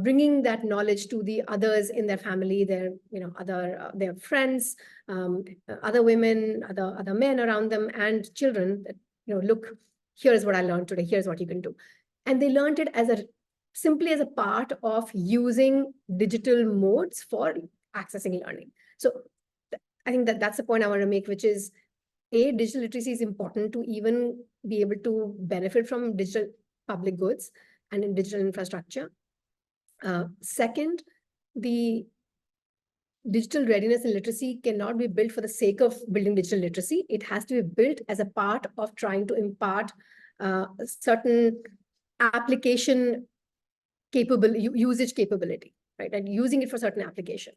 bringing that knowledge to the others in their family, their their friends, other women, other men around them, and children. That, look, here's what I learned today. Here's what you can do, and they learned it simply as a part of using digital modes for accessing learning. So I think that's the point I want to make, which is, digital literacy is important to even be able to benefit from digital public goods and in digital infrastructure. Second, the digital readiness and literacy cannot be built for the sake of building digital literacy. It has to be built as a part of trying to impart certain application usage capability, right? And using it for certain application.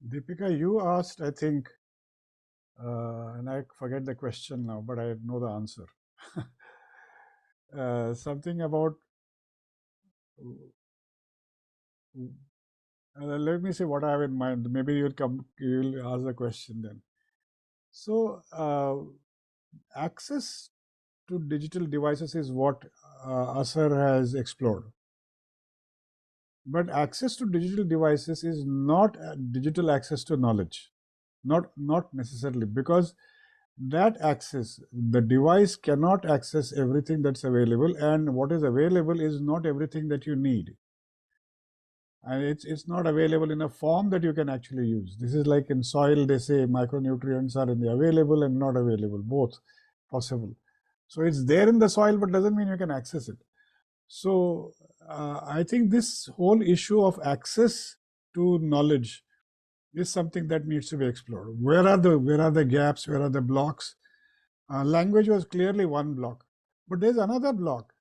Deepika, you asked, I think, and I forget the question now, but I know the answer. Something about, let me say what I have in mind. Maybe you'll ask the question then. So, access to digital devices is what Asar has explored. But access to digital devices is not digital access to knowledge, not necessarily, because that access, the device cannot access everything that's available, and what is available is not everything that you need. And it's not available in a form that you can actually use. This is like in soil, they say micronutrients are in the available and not available, both possible. So it's there in the soil, but doesn't mean you can access it. So I think this whole issue of access to knowledge is something that needs to be explored. Where are the gaps? Where are the blocks? Language was clearly one block, but there's another block.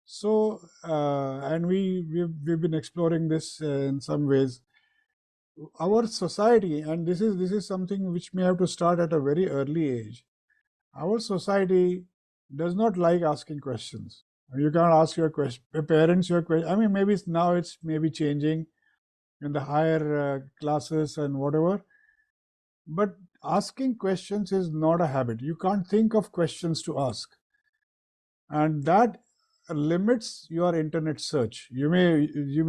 So and we've been exploring this in some ways. Our society, and this is something which may have to start at a very early age. Our society does not like asking questions. You can't ask your parents your question. I mean, maybe it's maybe changing in the higher classes and whatever. But asking questions is not a habit. You can't think of questions to ask. And that limits your internet search. You may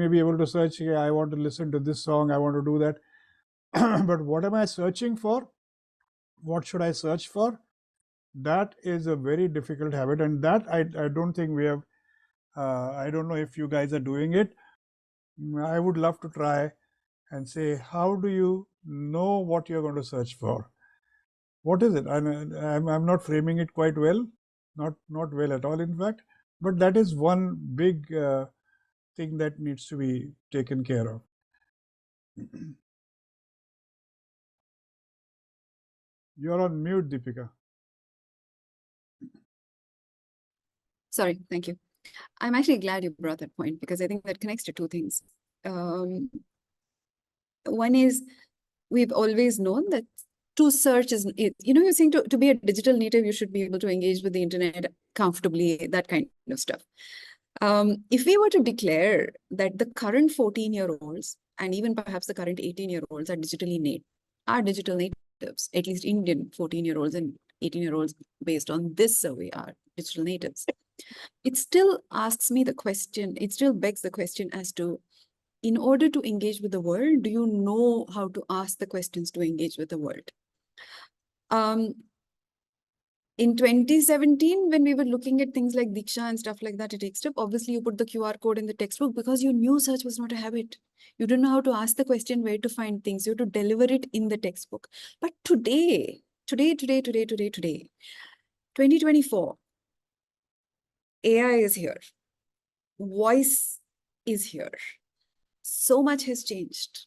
be able to search, hey, I want to listen to this song, I want to do that. But what am I searching for? What should I search for? That is a very difficult habit, and that I don't think we have. I don't know if you guys are doing it. I would love to try and say, how do you know what you're going to search for? What is it? I'm not framing it quite well, not well at all, in fact. But that is one big thing that needs to be taken care of. You're on mute, Deepika. Sorry, thank you. I'm actually glad you brought that point because I think that connects to two things. One is we've always known that to search is, you're saying to be a digital native, you should be able to engage with the internet comfortably, that kind of stuff. If we were to declare that the current 14-year-olds and even perhaps the current 18-year-olds are digital natives, at least Indian 14-year-olds and 18-year-olds based on this survey are digital natives. It still asks me the question, it still begs the question as to, in order to engage with the world, do you know how to ask the questions to engage with the world? In 2017, when we were looking at things like Diksha and stuff like that at Xtep, obviously you put the QR code in the textbook because you knew search was not a habit. You didn't know how to ask the question, where to find things. You had to deliver it in the textbook. But today, 2024, AI is here. Voice is here. So much has changed.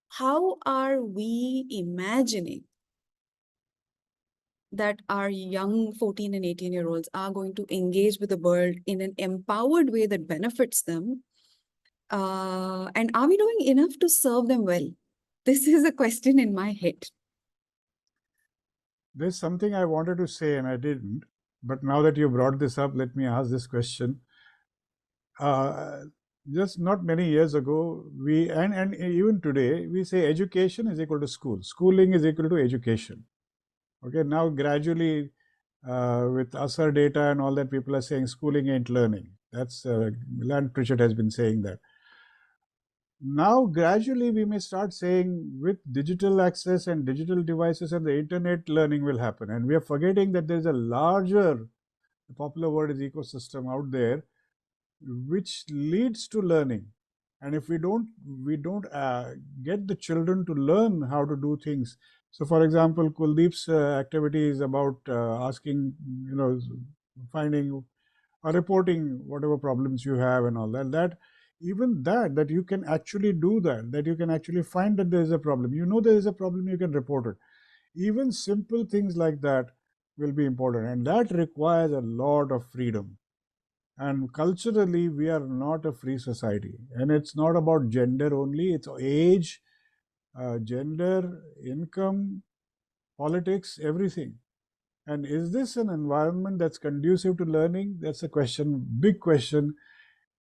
How are we imagining that our young 14 and 18-year-olds are going to engage with the world in an empowered way that benefits them? And are we doing enough to serve them well? This is a question in my head. There's something I wanted to say and I didn't, but now that you brought this up, let me ask this question. Just not many years ago, and even today, we say education is equal to school. Schooling is equal to education. Okay, now gradually with ASR data and all that, people are saying schooling ain't learning. That's Land Pritchett has been saying that. Now gradually we may start saying with digital access and digital devices and the internet, learning will happen. And we are forgetting that there is a larger, the popular word is ecosystem out there, which leads to learning. And if we don't get the children to learn how to do things. So for example, Kuldeep's activity is about asking, finding or reporting whatever problems you have and all that. Even that you can actually do that you can actually find that there is a problem. There is a problem, you can report it. Even simple things like that will be important, and that requires a lot of freedom. And culturally, we are not a free society. And it's not about gender only, it's age, gender, income, politics, everything. And is this an environment that's conducive to learning? That's a question, big question,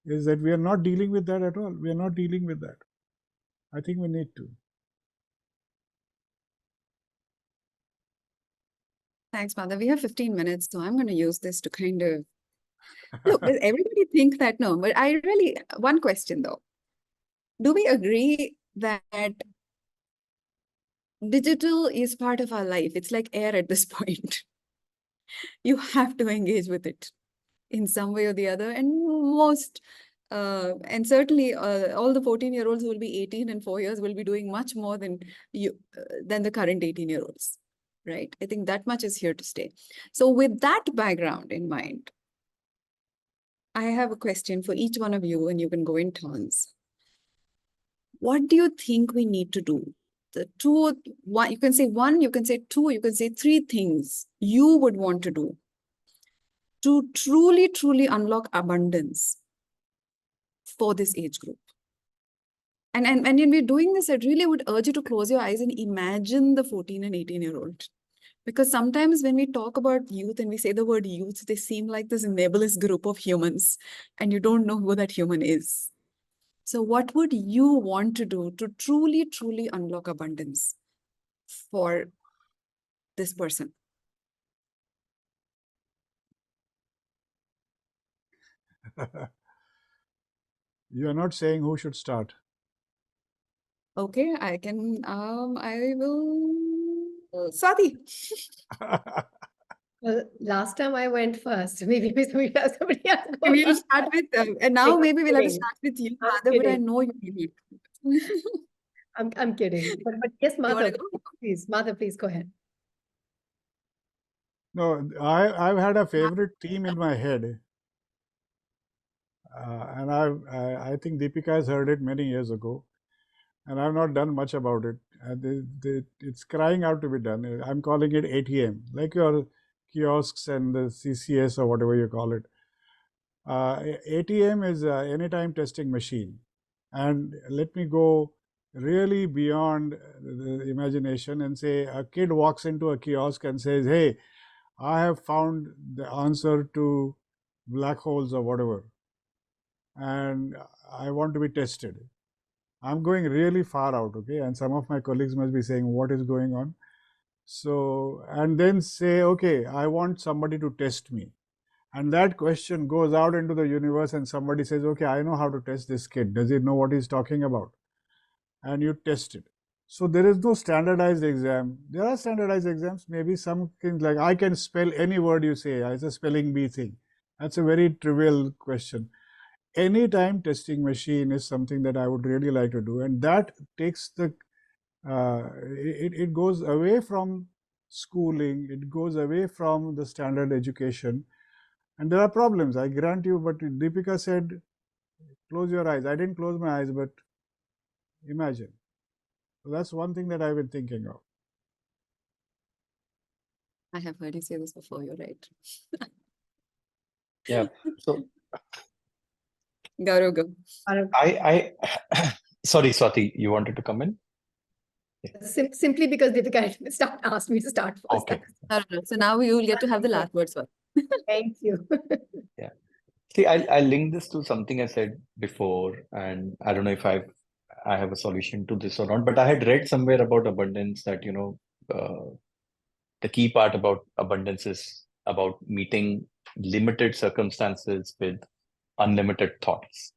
is that we are not dealing with that at all. We are not dealing with that. I think we need to. Thanks, Mother. We have 15 minutes, so I'm going to use this to kind of Look, does everybody think that? No, but I really, one question though. Do we agree that digital is part of our life? It's like air at this point. You have to engage with it in some way or the other. And certainly all the 14-year-olds who will be 18 in 4 years will be doing much more than the current 18-year-olds, right? I think that much is here to stay. So with that background in mind, I have a question for each one of you, and you can go in turns. What do you think we need to do? One, you can say one, you can say two, you can say three things you would want to do to truly, truly unlock abundance for this age group. And when we're doing this, I really would urge you to close your eyes and imagine the 14 and 18-year-old. Because sometimes when we talk about youth and we say the word youth, they seem like this nebulous group of humans, and you don't know who that human is. So what would you want to do to truly, truly unlock abundance for this person? You are not saying who should start. Okay, I can, I will, Swati. Well, last time I went first. Maybe we have somebody else go We'll first. start with, and now I'm maybe we'll have to kidding. start with you, I'm Madhav, but I kidding. know you need it. I'm kidding. But yes, You wanna Madhav, go? please. Madhav, please go ahead. No, I've had a favorite theme in my head, and I think Deepika has heard it many years ago, and I've not done much about it. It's crying out to be done. I'm calling it ATM, like your kiosks and the CCS or whatever you call it. ATM is anytime testing machine, and let me go really beyond the imagination and say a kid walks into a kiosk and says, "Hey, I have found the answer to black holes or whatever, and I want to be tested." I'm going really far out, okay? And some of my colleagues must be saying, what is going on? So, and then say, okay, I want somebody to test me. And that question goes out into the universe and somebody says, okay, I know how to test this kid. Does he know what he's talking about? And you test it. So there is no standardized exam. There are standardized exams, maybe some things like I can spell any word you say. It's a spelling bee thing. That's a very trivial question. Anytime testing machine is something that I would really like to do, and that takes the it goes away from schooling, it goes away from the standard education, and there are problems, I grant you, but Deepika said close your eyes. I didn't close my eyes, but imagine. So that's one thing that I've been thinking of. I have heard you say this before, you're right. Yeah. So Gaurav, go. I sorry, Swati, you wanted to come in? Simply because Deepika asked me to start first. Okay. No. So now you will get to have the last words. Thank you. Yeah. See, I'll link this to something I said before, and I don't know if I have a solution to this or not, but I had read somewhere about abundance that, the key part about abundance is about meeting limited circumstances with unlimited thoughts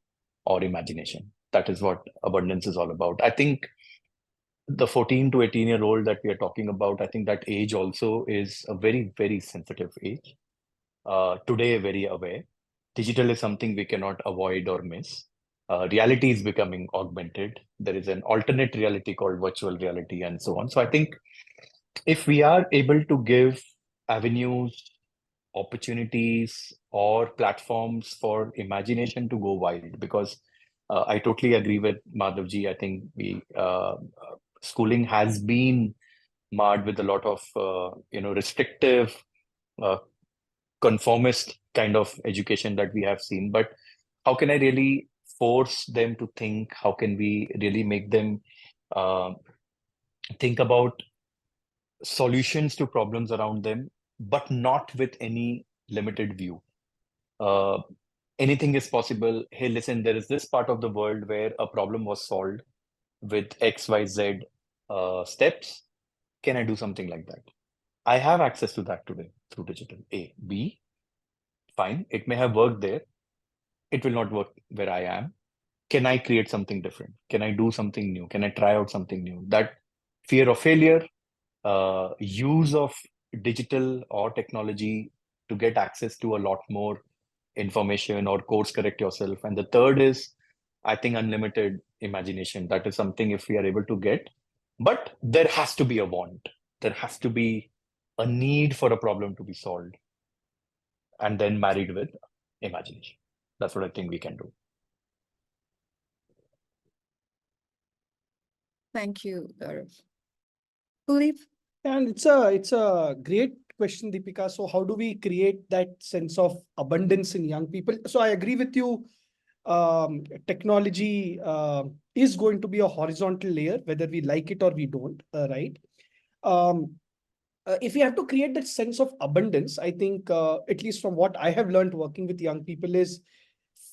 or imagination. That is what abundance is all about. I think the 14 to 18-year-old that we are talking about, I think that age also is a very, very sensitive age. Today, very aware. Digital is something we cannot avoid or miss. Reality is becoming augmented. There is an alternate reality called virtual reality and so on. So I think if we are able to give avenues, opportunities, or platforms for imagination to go wild, because I totally agree with Madhavji. I think schooling has been marred with a lot of restrictive, uh, conformist kind of education that we have seen. But how can I really force them to think? How can we really make them think about solutions to problems around them, but not with any limited view? Anything is possible. Hey, listen, there is this part of the world where a problem was solved with XYZ steps. Can I do something like that? I have access to that today through digital. A. B, fine, it may have worked there. It will not work where I am. Can I create something different? Can I do something new? Can I try out something new? That fear of failure, use of digital or technology to get access to a lot more information or course correct yourself. And the third is, I think, unlimited imagination. That is something if we are able to get, but there has to be a want. There has to be a need for a problem to be solved, and then married with imagination. That's what I think we can do. Thank you, Gaurav. Kuldeep? And it's a great question, Deepika. So how do we create that sense of abundance in young people? So I agree with you. Technology is going to be a horizontal layer, whether we like it or we don't, right? If we have to create that sense of abundance, I think, at least from what I have learned working with young people, is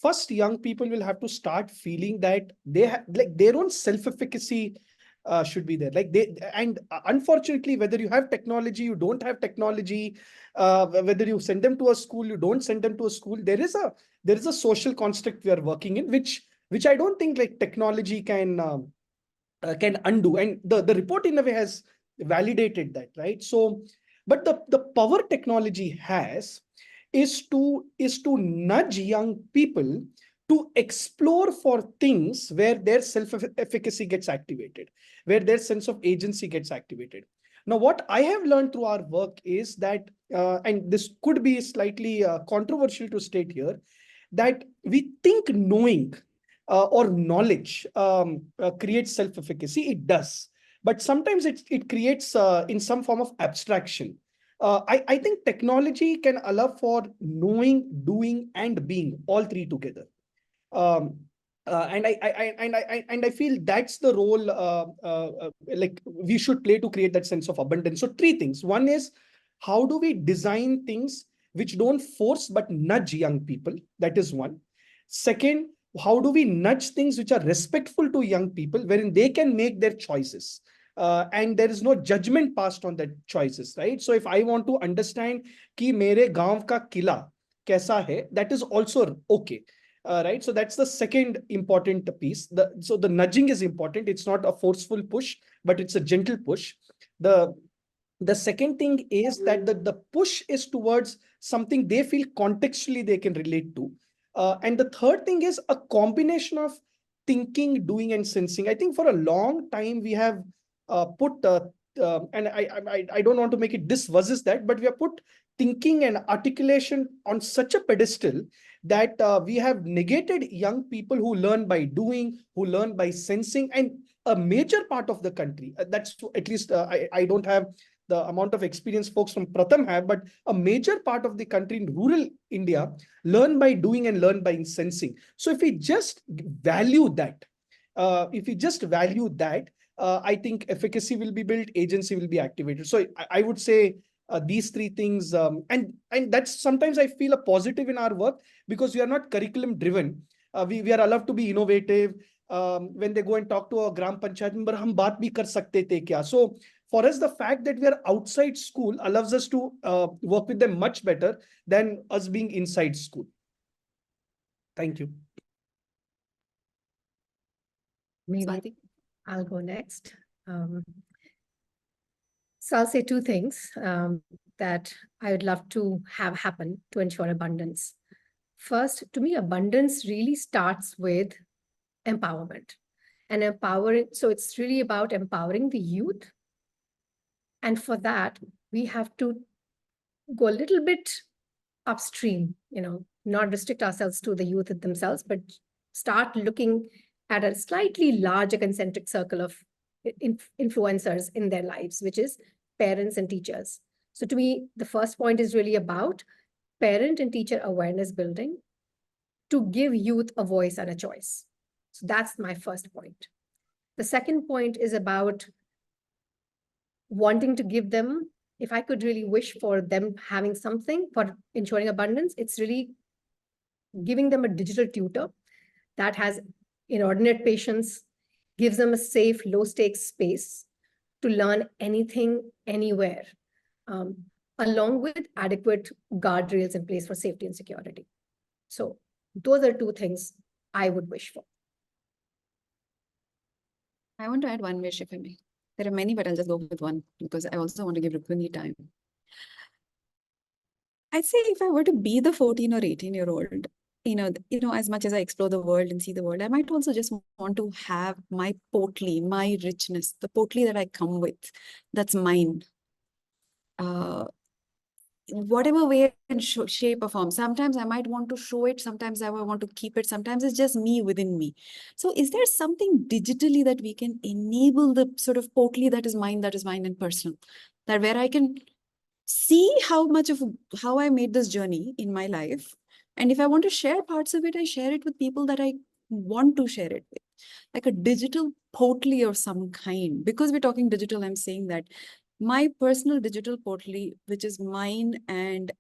first young people will have to start feeling that they like their own self-efficacy should be there. Like unfortunately, whether you have technology, you don't have technology, whether you send them to a school, you don't send them to a school, there is a social construct we are working in, which I don't think like technology can undo. And the report in a way has validated that, right? So, but the power technology has is to nudge young people to explore for things where their self-efficacy gets activated, where their sense of agency gets activated. Now, what I have learned through our work is that, and this could be slightly controversial to state here, that we think knowing or knowledge creates self-efficacy. It does. But sometimes it creates in some form of abstraction. I think technology can allow for knowing, doing, and being, all three together. And I feel that's the role like we should play to create that sense of abundance. So three things. One is, how do we design things which don't force but nudge young people? That is one. Second, how do we nudge things which are respectful to young people, wherein they can make their choices? And there is no judgment passed on that choices, right? So if I want to understand ki mere gaon ka kila kaisa hai, that is also okay. Right. So that's the second important piece. So the nudging is important. It's not a forceful push, but it's a gentle push. The second thing is that the push is towards something they feel contextually they can relate to. And the third thing is a combination of thinking, doing, and sensing. I think for a long time we have put, and I don't want to make it this versus that, but we have put thinking and articulation on such a pedestal that we have negated young people who learn by doing, who learn by sensing. And a major part of the country, that's at least I don't have the amount of experience folks from Pratham have, but a major part of the country in rural India learn by doing and learn by sensing. So if we just value that, I think efficacy will be built, agency will be activated. So I would say these three things, and that's sometimes I feel a positive in our work, because we are not curriculum driven. We are allowed to be innovative. When they go and talk to a Gram Panchayat member, hum baat bhi kar sakte the kya? So for us, the fact that we are outside school allows us to work with them much better than us being inside school. Thank you. Maybe Swati? I'll go next. So I'll say two things that I would love to have happen to ensure abundance. First, to me, abundance really starts with empowerment. And empowering, so it's really about empowering the youth. And for that, we have to go a little bit upstream, not restrict ourselves to the youth themselves, but start looking at a slightly larger concentric circle of influencers in their lives, which is parents and teachers. So to me, the first point is really about parent and teacher awareness building to give youth a voice and a choice. So that's my first point. The second point is about wanting to give them, if I could really wish for them having something for ensuring abundance, it's really giving them a digital tutor that has inordinate patience, gives them a safe, low-stakes space to learn anything, anywhere. along with adequate guardrails in place for safety and security. So those are two things I would wish for. I want to add one wish, if I may. There are many, but I'll just go with one because I also want to give Rukmini time. I'd say if I were to be the 14 or 18-year-old, as much as I explore the world and see the world, I might also just want to have my portly, my richness, the portly that I come with, that's mine. Whatever way and shape or form. Sometimes I might want to show it, sometimes I want to keep it, sometimes it's just me within me. So is there something digitally that we can enable the sort of portly that is mine and personal, that where I can see how I made this journey in my life, and if I want to share parts of it, I share it with people that I want to share it with, like a digital portly of some kind. Because we're talking digital, I'm saying that my personal digital portly, which is mine, and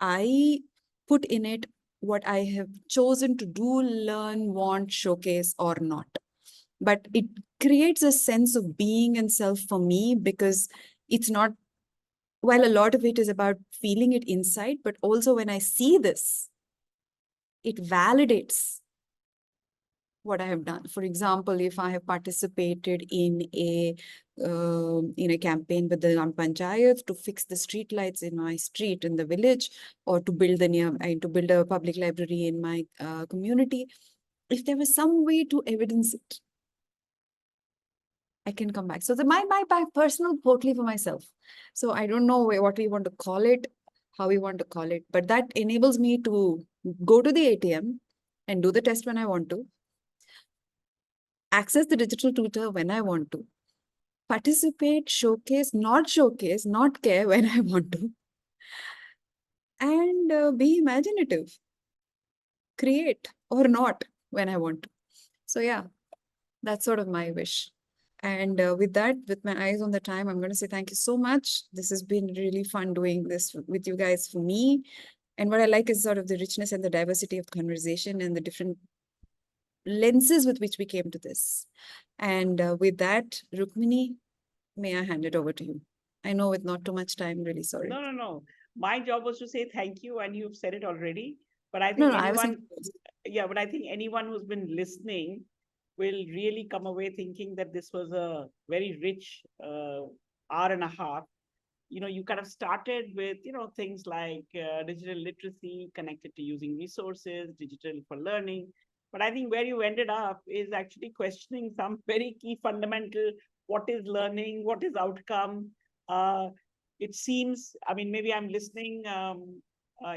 I put in it what I have chosen to do, learn, want, showcase, or not. But it creates a sense of being and self for me, because it's not, while a lot of it is about feeling it inside, but also when I see this, it validates what I have done. For example, if I have participated in a campaign with the Panchayat to fix the street lights in my street, in the village, or to build a public library in my community, if there was some way to evidence it, I can come back. So my personal portly for myself. So I don't know what we want to call it, how we want to call it, but that enables me to go to the ATM and do the test when I want to, access the digital tutor when I want to, participate, showcase, not care when I want to, and be imaginative, create or not when I want to. So yeah, that's sort of my wish. And with that, with my eyes on the time, I'm going to say thank you so much. This has been really fun doing this with you guys for me. And what I like is sort of the richness and the diversity of conversation and the different lenses with which we came to this. And with that, Rukmini, may I hand it over to you? I know with not too much time, really sorry. No. My job was to say thank you, and you've said it already. But I No, think I was anyone, saying but I think anyone who's been listening will really come away thinking that this was a very rich hour and a half. You kind of started with, things like digital literacy connected to using resources, digital for learning. But I think where you ended up is actually questioning some very key fundamental, what is learning, what is outcome. It seems, maybe I'm listening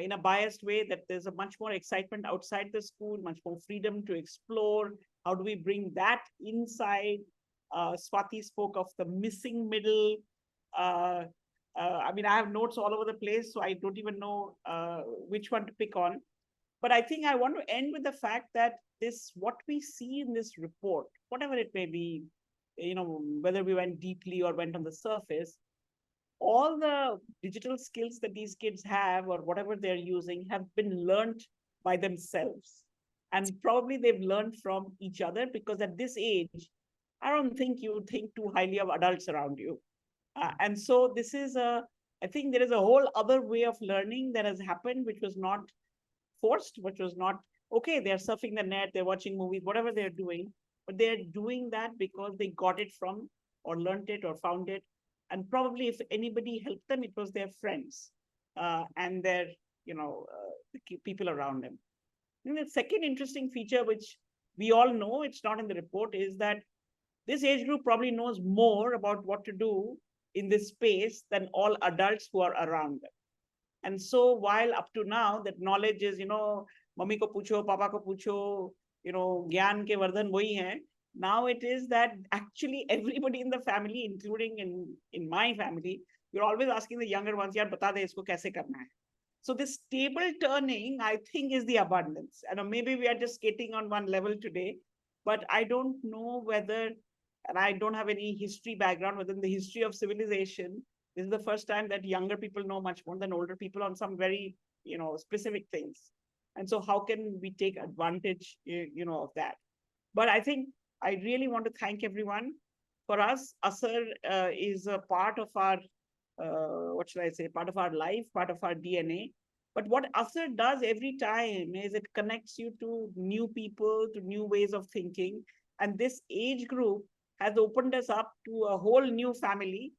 in a biased way, that there's a much more excitement outside the school, much more freedom to explore. How do we bring that inside? Swati spoke of the missing middle. I have notes all over the place, so I don't even know which one to pick on. But I think I want to end with the fact that what we see in this report, whatever it may be, whether we went deeply or went on the surface, all the digital skills that these kids have or whatever they're using have been learned by themselves. And probably they've learned from each other, because at this age, I don't think you think too highly of adults around you. And so I think there is a whole other way of learning that has happened, which was not forced, which was not, okay, they're surfing the net, they're watching movies, whatever they're doing, but they're doing that because they got it from, or learned it, or found it. And probably if anybody helped them, it was their friends and their, the people around them. And the second interesting feature, which we all know, it's not in the report, is that this age group probably knows more about what to do in this space than all adults who are around them. And so while up to now that knowledge is, mummy ko pucho, papa ko pucho, gyan ke vardhan wahi hai. Now it is that actually everybody in the family, including in my family, you're always asking the younger ones, yaar bata de isko kaise karna hai. So this table turning, I think, is the abundance. And maybe we are just skating on one level today, but I don't know whether, and I don't have any history background within the history of civilization, this is the first time that younger people know much more than older people on some very, specific things. And so how can we take advantage, of that? But I think I really want to thank everyone. For us, Asar is a part of our what should I say, part of our life, part of our DNA. But what Asr does every time is it connects you to new people, to new ways of thinking. And this age group has opened us up to a whole new family,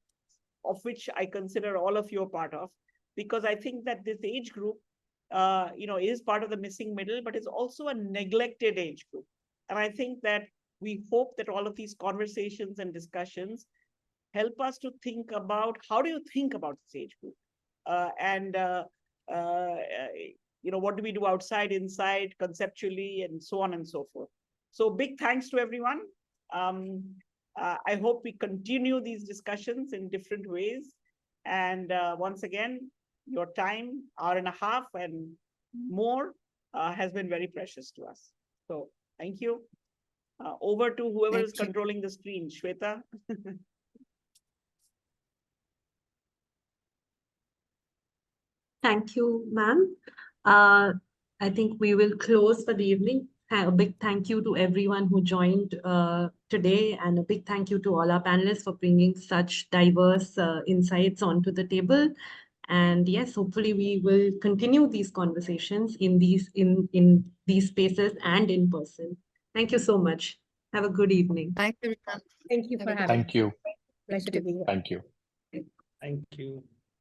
of which I consider all of you a part of, because I think that this age group, is part of the missing middle, but is also a neglected age group. And I think that we hope that all of these conversations and discussions help us to think about how do you think about this age group, what do we do outside, inside, conceptually, and so on and so forth. So big thanks to everyone. I hope we continue these discussions in different ways. And once again, your time, hour and a half and more, has been very precious to us. So thank you. Over to whoever is controlling the screen, Shweta. Thank you, ma'am. I think we will close for the evening. A big thank you to everyone who joined today, and a big thank you to all our panelists for bringing such diverse insights onto the table. And yes, hopefully we will continue these conversations in these spaces and in person. Thank you so much. Have a good evening. Thanks, everyone. Thank you for having Thank you. me. Pleasure to be here. Thank you. Thank you.